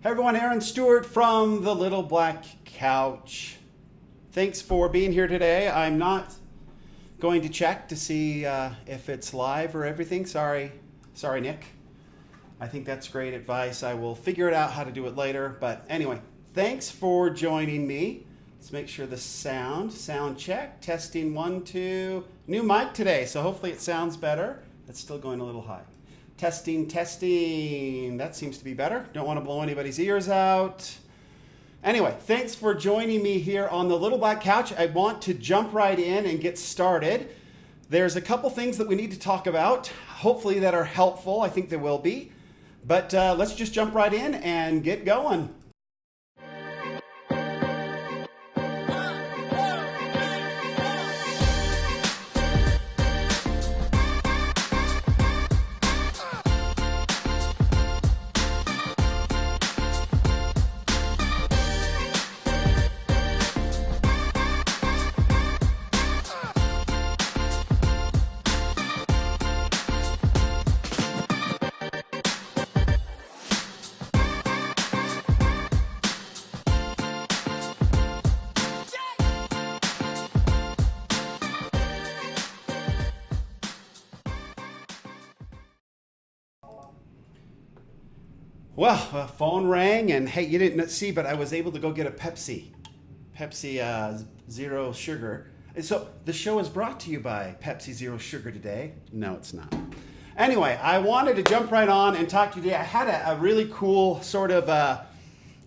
Hey everyone, Aaron Stewart from the Little Black Couch. Thanks for being here today. I'm not going to check to see if it's live or everything. Sorry, Nick. I think that's great advice. I will figure it out how to do it later. But anyway, thanks for joining me. Let's make sure the sound check, testing 1, 2. New mic today, so hopefully it sounds better. It's still going a little high. Testing. That seems to be better. Don't want to blow anybody's ears out. Anyway, thanks for joining me here on the Little Black Couch. I want to jump right in and get started. There's a couple things that we need to talk about, hopefully that are helpful. I think there will be. But let's just jump right in and get going. Well, phone rang, and hey, you didn't see, but I was able to go get a Pepsi Zero Sugar. And so the show is brought to you by Pepsi Zero Sugar today. No, it's not. Anyway, I wanted to jump right on and talk to you today. I had a really cool sort of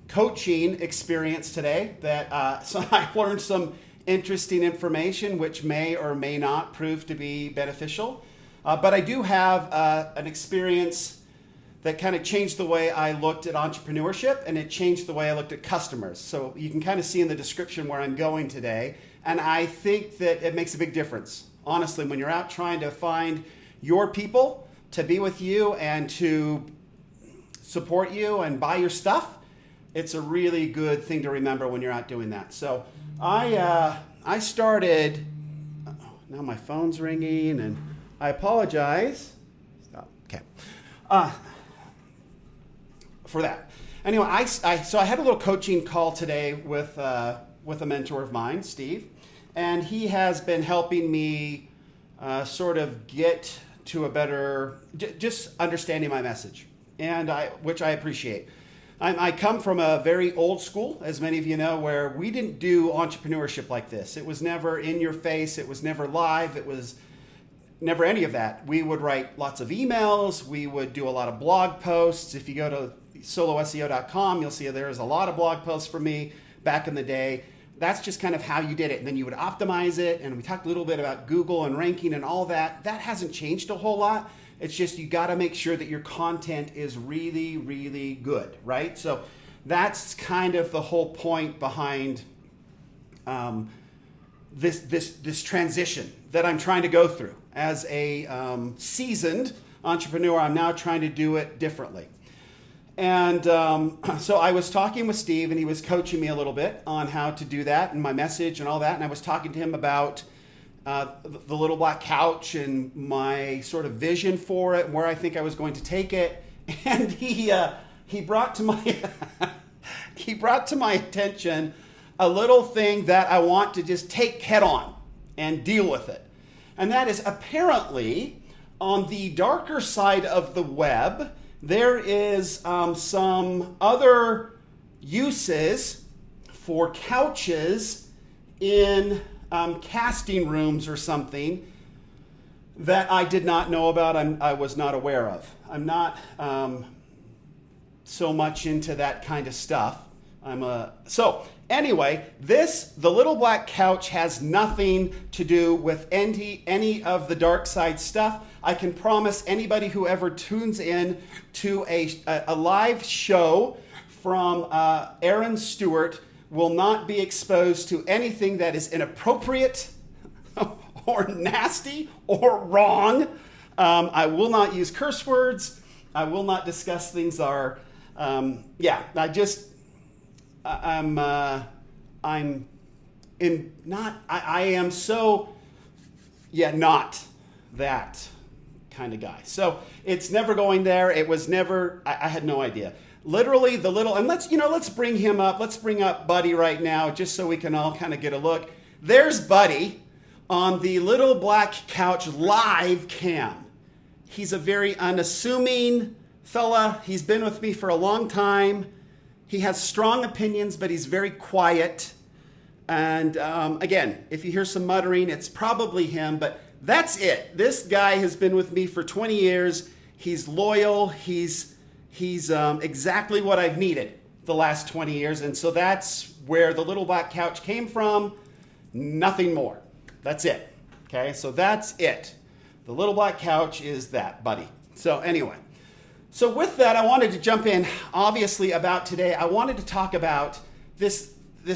coaching experience today that so I learned some interesting information which may or may not prove to be beneficial. But I do have an experience that kind of changed the way I looked at entrepreneurship, and it changed the way I looked at customers. So you can kind of see in the description where I'm going today, and I think that it makes a big difference. Honestly, when you're out trying to find your people to be with you and to support you and buy your stuff, it's a really good thing to remember when you're out doing that. So I started, now my phone's ringing, and I apologize. Stop, okay. For that. Anyway, so I had a little coaching call today with a mentor of mine, Steve, and he has been helping me sort of get to a better, just understanding my message, and which I appreciate. I come from a very old school, as many of you know, where we didn't do entrepreneurship like this. It was never in your face. It was never live. It was never any of that. We would write lots of emails. We would do a lot of blog posts. If you go to soloseo.com, you'll see there's a lot of blog posts for me back in the day. That's just kind of how you did it. And then you would optimize it. And we talked a little bit about Google and ranking and all that. That hasn't changed a whole lot. It's just you got to make sure that your content is really, really good, right? So that's kind of the whole point behind this transition that I'm trying to go through. As a seasoned entrepreneur, I'm now trying to do it differently. And so I was talking with Steve, and he was coaching me a little bit on how to do that and my message and all that. And I was talking to him about the Little Black Couch and my sort of vision for it and where I think I was going to take it. And he brought to my attention a little thing that I want to just take head on and deal with it. And that is, apparently on the darker side of the web, there is some other uses for couches in casting rooms or something that I did not know about, I was not aware of. I'm not so much into that kind of stuff. So anyway, the Little Black Couch has nothing to do with any of the dark side stuff. I can promise anybody who ever tunes in to a live show from Aaron Stewart will not be exposed to anything that is inappropriate or nasty or wrong. I will not use curse words. I will not discuss things that are, not that kind of guy. So it's never going there. It was never, I had no idea. literally the little, and let's bring him up. Let's bring up Buddy right now, just so we can all kind of get a look. There's Buddy on the little black couch live cam. He's a very unassuming fella. He's been with me for a long time. He has strong opinions, but he's very quiet. And again, if you hear some muttering, it's probably him, but that's it. This guy has been with me for 20 years. He's loyal. He's exactly what I've needed the last 20 years. And so that's where the little black couch came from. Nothing more. That's it. Okay, so that's it. The little black couch is that, Buddy. So anyway, so with that, I wanted to jump in, obviously, about today. I wanted to talk about this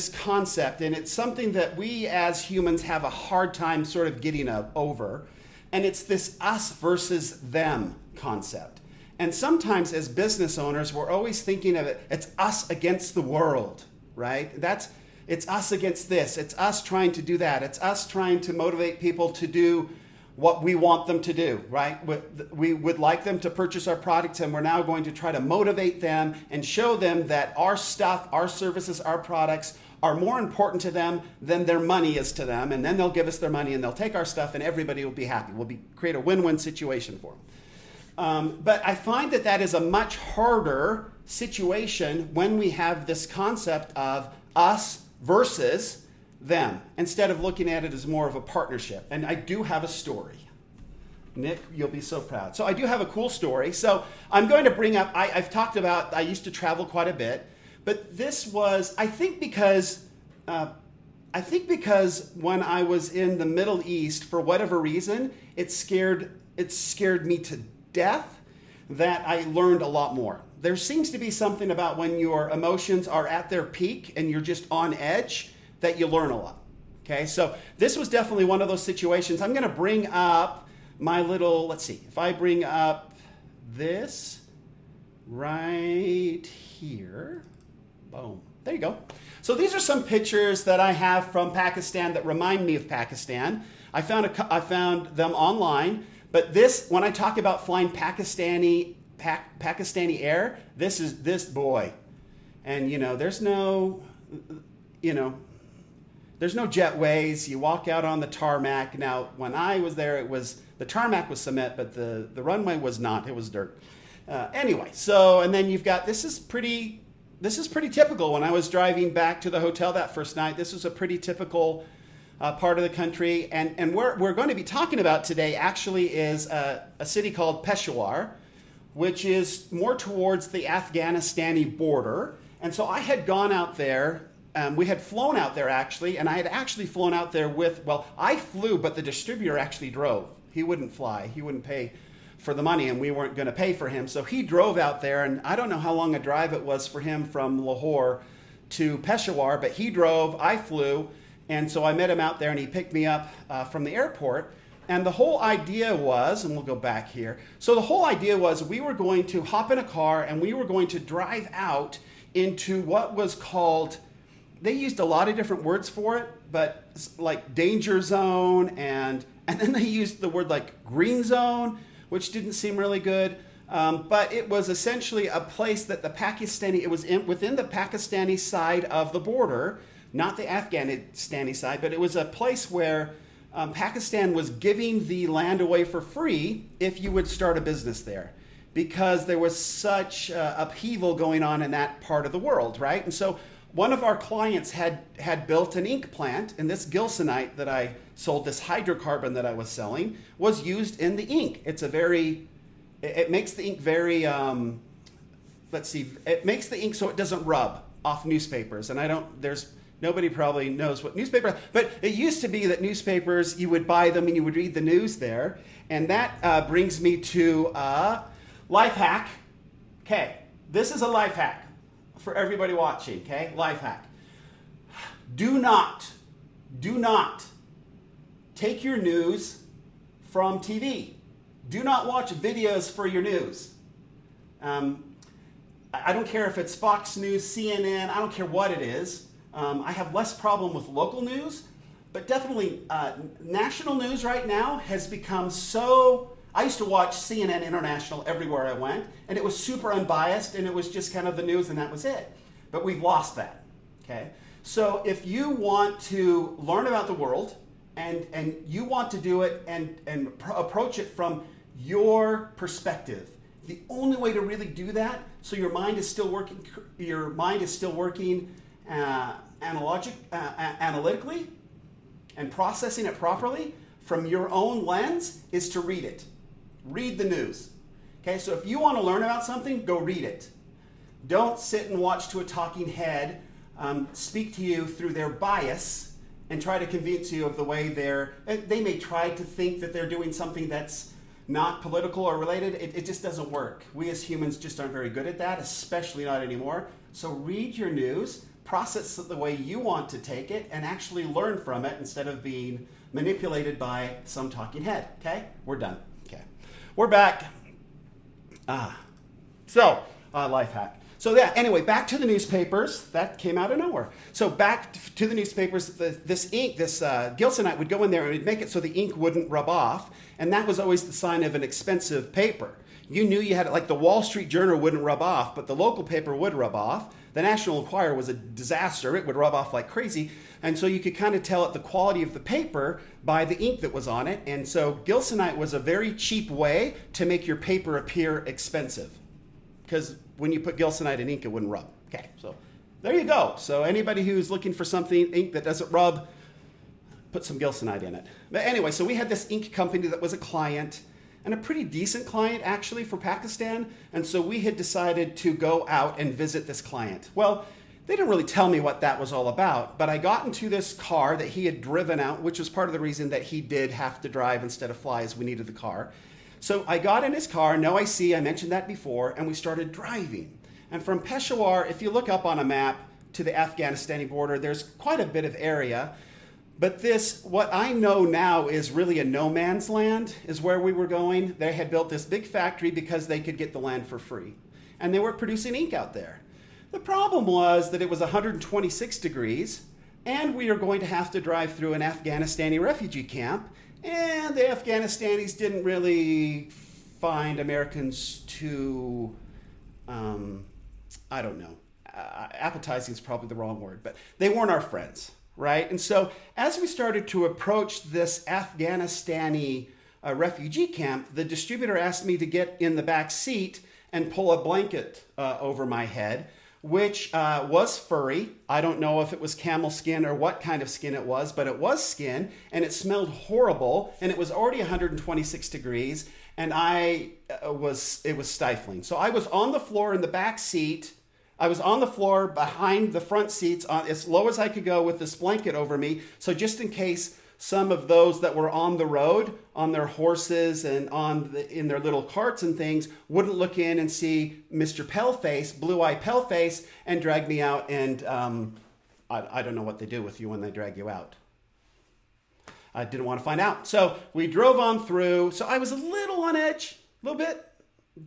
concept, and it's something that we as humans have a hard time sort of getting over, and it's this us versus them concept. And sometimes as business owners, we're always thinking of it's us against the world, right? It's us against this. It's us trying to do that. It's us trying to motivate people to do what we want them to do, right? We would like them to purchase our products, and we're now going to try to motivate them and show them that our stuff, our services, our products are more important to them than their money is to them. And then they'll give us their money and they'll take our stuff and everybody will be happy. We'll create a win-win situation for them. But I find that is a much harder situation when we have this concept of us versus them, instead of looking at it as more of a partnership. And I do have a story. Nick, you'll be so proud. So I do have a cool story. So I'm going to bring up, I've talked about, I used to travel quite a bit, but this was, I think because when I was in the Middle East, for whatever reason, it scared me to death that I learned a lot more. There seems to be something about when your emotions are at their peak and you're just on edge, that you learn a lot. Okay, so this was definitely one of those situations. I'm going to bring up my little, let's see, if I bring up this right here, boom, there you go. So these are some pictures that I have from Pakistan that remind me of Pakistan. I found them online, but this, when I talk about flying Pakistani Air, this is this boy. And there's no jetways. You walk out on the tarmac. Now, when I was there, the tarmac was cement, but the runway was not. It was dirt. Anyway, so, and then you've got, this is pretty typical. When I was driving back to the hotel that first night, this was a pretty typical part of the country. And where we're going to be talking about today actually is a city called Peshawar, which is more towards the Afghanistani border. And so I had gone out there. We had flown out there actually, and I had actually flown out there I flew, but the distributor actually drove. He wouldn't fly. He wouldn't pay for the money, and we weren't going to pay for him. So he drove out there, and I don't know how long a drive it was for him from Lahore to Peshawar, but he drove, I flew, and so I met him out there, and he picked me up from the airport. And the whole idea was, and we'll go back here, so the whole idea was we were going to hop in a car, and we were going to drive out into what was called, they used a lot of different words for it, but like danger zone, and then they used the word like green zone, which didn't seem really good. But it was essentially a place that it was within the Pakistani side of the border, not the Afghanistani side, but it was a place where Pakistan was giving the land away for free if you would start a business there, because there was such upheaval going on in that part of the world, right? And so one of our clients had built an ink plant, and this gilsonite that I sold, this hydrocarbon that I was selling, was used in the ink. It makes the ink very, it makes the ink so it doesn't rub off newspapers. And nobody probably knows what newspaper, but it used to be that newspapers, you would buy them and you would read the news there. And that brings me to life hack. Okay, this is a life hack for everybody watching, okay? Life hack. Do not take your news from TV. Do not watch videos for your news. I don't care if it's Fox News, CNN, I don't care what it is. I have less problem with local news, but definitely national news right now has become so, I used to watch CNN International everywhere I went, and it was super unbiased, and it was just kind of the news, and that was it. But we've lost that, okay? So if you want to learn about the world, and you want to do it and approach it from your perspective, the only way to really do that, so your mind is still working, analytically and processing it properly from your own lens, is to read it. Read the news. Okay, so if you want to learn about something, go read it. Don't sit and watch to a talking head speak to you through their bias and try to convince you of the way they may try to think that they're doing something that's not political or related. It just doesn't work. We as humans just aren't very good at that, especially not anymore. So read your news, process it the way you want to take it, and actually learn from it instead of being manipulated by some talking head. Okay? We're done. Okay. We're back. Life hack. So yeah, anyway, back to the newspapers. That came out of nowhere. So back to the newspapers, this ink, this Gilsonite would go in there and it'd make it so the ink wouldn't rub off. And that was always the sign of an expensive paper. You knew you had it, like the Wall Street Journal wouldn't rub off, but the local paper would rub off. The National Enquirer was a disaster. It would rub off like crazy. And so you could kind of tell the quality of the paper by the ink that was on it. And so Gilsonite was a very cheap way to make your paper appear expensive. Because when you put Gilsonite in ink, it wouldn't rub. Okay, so there you go. So anybody who's looking for something, ink that doesn't rub, put some Gilsonite in it. But anyway, so we had this ink company that was a client, and a pretty decent client actually for Pakistan. And so we had decided to go out and visit this client. Well, they didn't really tell me what that was all about, but I got into this car that he had driven out, which was part of the reason that he did have to drive instead of fly, as we needed the car. So I got in his car, no IC, I mentioned that before, and we started driving. And from Peshawar, if you look up on a map to the Afghanistani border, there's quite a bit of area. But this, what I know now is really a no man's land, is where we were going. They had built this big factory because they could get the land for free. And they were producing ink out there. The problem was that it was 126 degrees, and we are going to have to drive through an Afghanistani refugee camp. And the Afghanistanis didn't really find Americans too, I don't know, appetizing is probably the wrong word, but they weren't our friends, right? And so as we started to approach this Afghanistani refugee camp, the distributor asked me to get in the back seat and pull a blanket over my head, which was furry. I don't know if it was camel skin or what kind of skin it was, but it was skin, and it smelled horrible, and it was already 126 degrees, and it was stifling. So I was on the floor in the back seat. I was on the floor behind the front seats as low as I could go with this blanket over me, so just in case some of those that were on the road, on their horses and in their little carts and things, wouldn't look in and see Mr. Paleface, Blue-Eye Paleface, and drag me out. And I don't know what they do with you when they drag you out. I didn't want to find out. So we drove on through. So I was a little on edge, a little bit.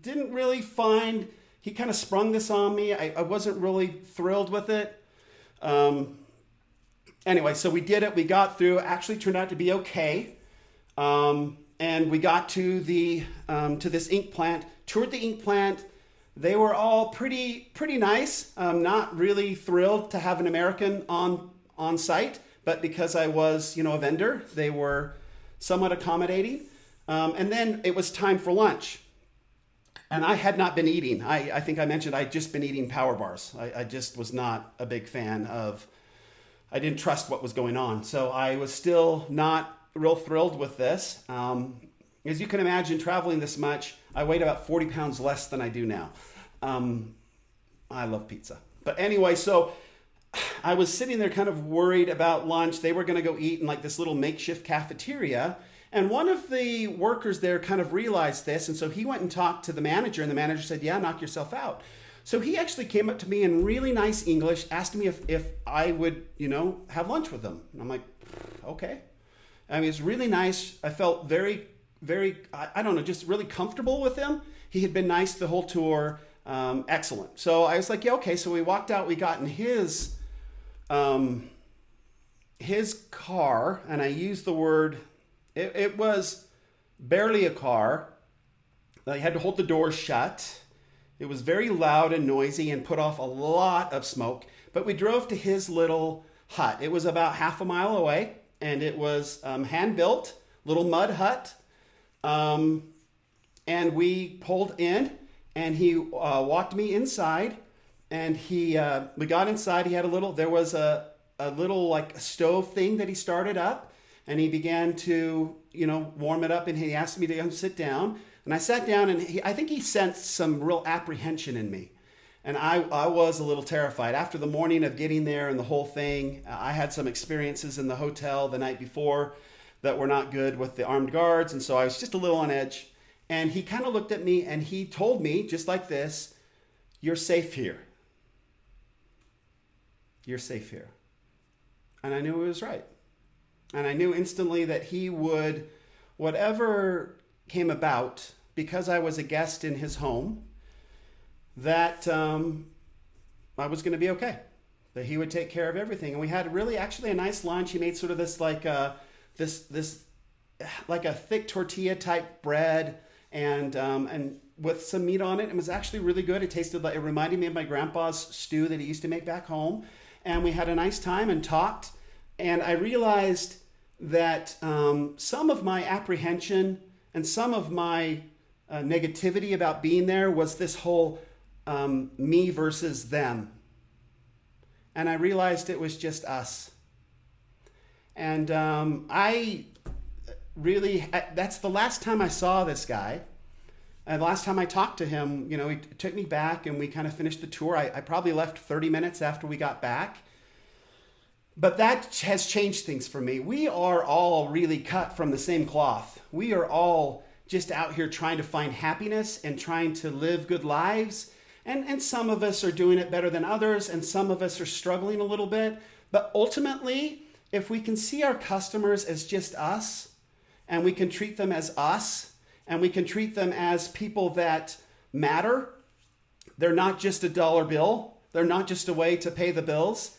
Didn't really find, he kind of sprung this on me. I wasn't really thrilled with it. Anyway, so we did it. We got through. Actually, turned out to be okay. And we got to to this ink plant. Toured the ink plant. They were all pretty nice. Not really thrilled to have an American on site, but because I was, a vendor, they were somewhat accommodating. And then it was time for lunch. And I had not been eating. I think I mentioned I'd just been eating Power Bars. I just was not a big fan of. I didn't trust what was going on. So I was still not real thrilled with this. As you can imagine, traveling this much, I weighed about 40 pounds less than I do now. I love pizza. But anyway, so I was sitting there kind of worried about lunch. They were going to go eat in like this little makeshift cafeteria. And one of the workers there kind of realized this. And so he went and talked to the manager, and the manager said, "Yeah, knock yourself out." So he actually came up to me in really nice English, asked me if I would, have lunch with him. And I'm like, okay. I mean, it's really nice. I felt very, very, I don't know, just really comfortable with him. He had been nice the whole tour. Excellent. So I was like, yeah, okay. So we walked out. We got in his car, and I used the word, it was barely a car. I had to hold the doors shut. It was very loud and noisy and put off a lot of smoke. But we drove to his little hut. It was about half a mile away, and it was hand-built, little mud hut. And we pulled in, and he walked me inside, and we got inside. He had there was a little like a stove thing that he started up, and he began to, warm it up, and he asked me to come sit down. And I sat down, and I think he sensed some real apprehension in me. And I was a little terrified. After the morning of getting there and the whole thing, I had some experiences in the hotel the night before that were not good with the armed guards. And so I was just a little on edge. And he kind of looked at me and he told me, just like this, "You're safe here. You're safe here." And I knew he was right. And I knew instantly that he would, whatever came about, because I was a guest in his home, that I was going to be okay, that he would take care of everything. And we had actually a nice lunch. He made sort of this like this like a thick tortilla type bread and with some meat on it. It was actually really good. It reminded me of my grandpa's stew that he used to make back home. And we had a nice time and talked. And I realized that some of my apprehension and some of my negativity about being there was this whole me versus them. And I realized it was just us. And that's the last time I saw this guy. And the last time I talked to him, he took me back and we kind of finished the tour. I probably left 30 minutes after we got back. But that has changed things for me. We are all really cut from the same cloth. We are all just out here trying to find happiness and trying to live good lives. And some of us are doing it better than others, and some of us are struggling a little bit. But ultimately, if we can see our customers as just us, and we can treat them as us, and we can treat them as people that matter, they're not just a dollar bill. They're not just a way to pay the bills,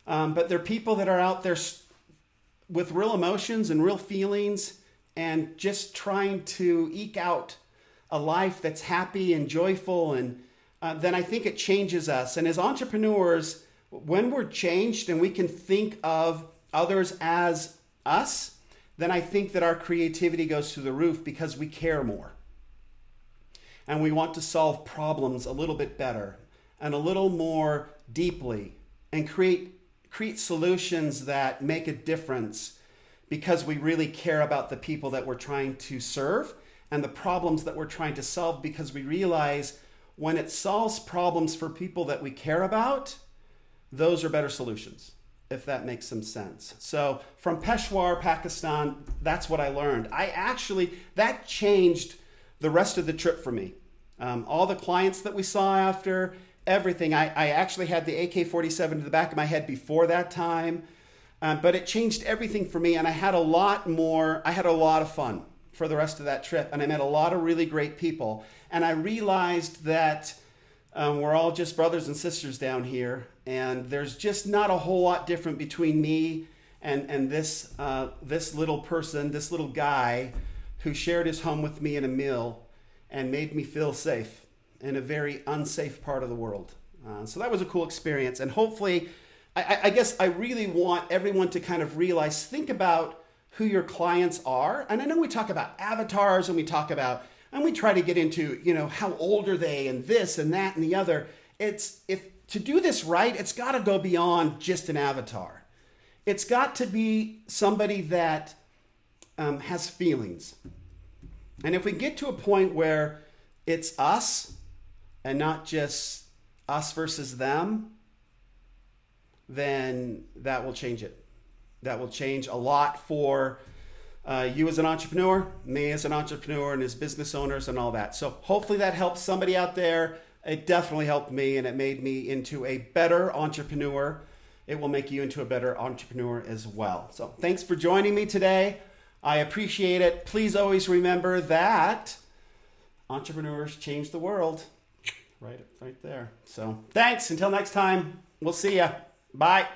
but they're people that are out there with real emotions and real feelings and just trying to eke out a life that's happy and joyful. And then I think it changes us. And as entrepreneurs, when we're changed and we can think of others as us, then I think that our creativity goes through the roof because we care more. And we want to solve problems a little bit better and a little more deeply and create solutions that make a difference because we really care about the people that we're trying to serve and the problems that we're trying to solve, because we realize when it solves problems for people that we care about, those are better solutions, if that makes some sense. So from Peshawar, Pakistan, that's what I learned. That changed the rest of the trip for me. All the clients that we saw after, everything. I actually had the AK-47 to the back of my head before that time, but it changed everything for me, and I had a lot of fun for the rest of that trip, and I met a lot of really great people, and I realized that we're all just brothers and sisters down here, and there's just not a whole lot different between me and this little person, this little guy who shared his home with me in a meal and made me feel safe in a very unsafe part of the world. So that was a cool experience. And hopefully, I guess I really want everyone to kind of realize, think about who your clients are. And I know we talk about avatars and we try to get into, how old are they and this and that and the other. To do this right, it's got to go beyond just an avatar. It's got to be somebody that has feelings. And if we get to a point where it's us and not just us versus them, then that will change it. That will change a lot for you as an entrepreneur, me as an entrepreneur, and as business owners and all that. So hopefully that helps somebody out there. It definitely helped me, and it made me into a better entrepreneur. It will make you into a better entrepreneur as well. So thanks for joining me today. I appreciate it. Please always remember that entrepreneurs change the world. Right there. So thanks. Until next time, we'll see ya. Bye.